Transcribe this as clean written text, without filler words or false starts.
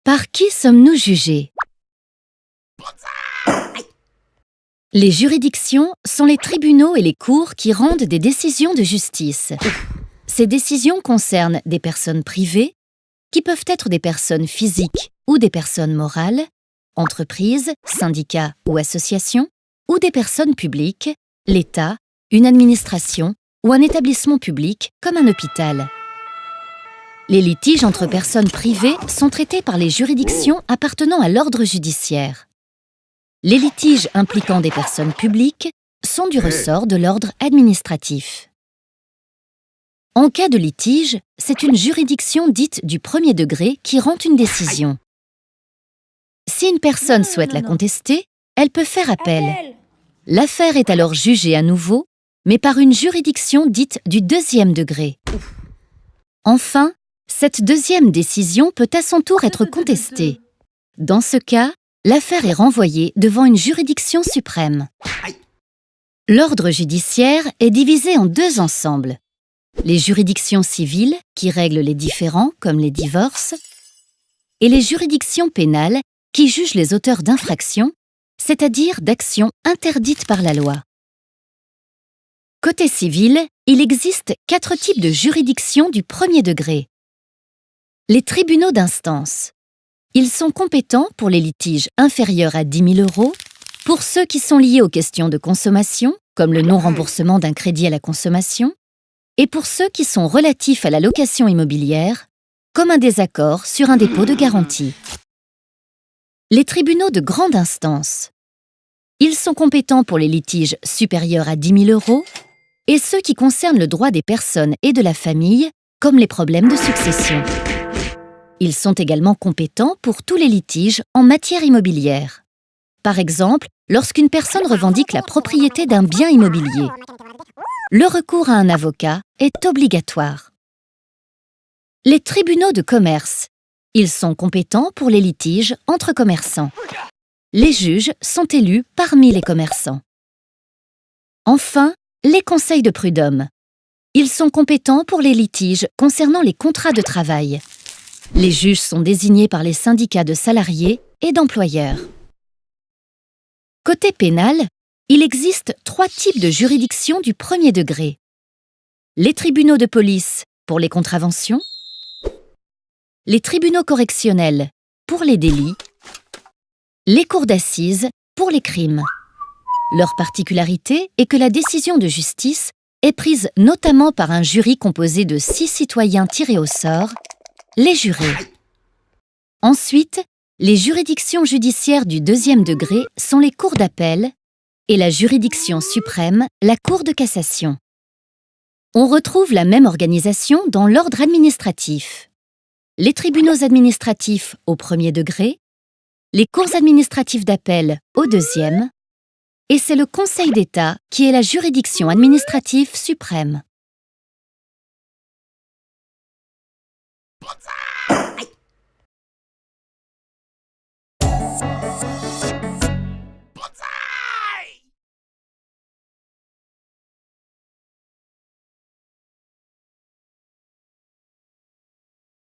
Par qui sommes-nous jugés? Les juridictions sont les tribunaux et les cours qui rendent des décisions de justice. Ces décisions concernent des personnes privées, qui peuvent être des personnes physiques ou des personnes morales, entreprises, syndicats ou associations, ou des personnes publiques, l'État, une administration ou un établissement public comme un hôpital. Les litiges entre personnes privées sont traités par les juridictions appartenant à l'ordre judiciaire. Les litiges impliquant des personnes publiques sont du ressort de l'ordre administratif. En cas de litige, c'est une juridiction dite du premier degré qui rend une décision. Si une personne souhaite la contester, elle peut faire appel. L'affaire est alors jugée à nouveau, mais par une juridiction dite du deuxième degré. Enfin, cette deuxième décision peut à son tour être contestée. Dans ce cas, l'affaire est renvoyée devant une juridiction suprême. L'ordre judiciaire est divisé en deux ensembles. Les juridictions civiles, qui règlent les différends, comme les divorces, et les juridictions pénales, qui jugent les auteurs d'infractions, c'est-à-dire d'actions interdites par la loi. Côté civil, il existe 4 types de juridictions du premier degré. Les tribunaux d'instance. Ils sont compétents pour les litiges inférieurs à 10 000 €, pour ceux qui sont liés aux questions de consommation, comme le non-remboursement d'un crédit à la consommation, et pour ceux qui sont relatifs à la location immobilière, comme un désaccord sur un dépôt de garantie. Les tribunaux de grande instance. Ils sont compétents pour les litiges supérieurs à 10 000 € et ceux qui concernent le droit des personnes et de la famille, comme les problèmes de succession. Ils sont également compétents pour tous les litiges en matière immobilière. Par exemple, lorsqu'une personne revendique la propriété d'un bien immobilier. Le recours à un avocat est obligatoire. Les tribunaux de commerce. Ils sont compétents pour les litiges entre commerçants. Les juges sont élus parmi les commerçants. Enfin, les conseils de prud'homme. Ils sont compétents pour les litiges concernant les contrats de travail. Les juges sont désignés par les syndicats de salariés et d'employeurs. Côté pénal, il existe 3 types de juridictions du premier degré. Les tribunaux de police pour les contraventions, les tribunaux correctionnels pour les délits, les cours d'assises pour les crimes. Leur particularité est que la décision de justice est prise notamment par un jury composé de 6 citoyens tirés au sort, les jurés. Ensuite, les juridictions judiciaires du deuxième degré sont les cours d'appel et la juridiction suprême, la Cour de cassation. On retrouve la même organisation dans l'ordre administratif. Les tribunaux administratifs au premier degré, les cours administratives d'appel au deuxième, et c'est le Conseil d'État qui est la juridiction administrative suprême.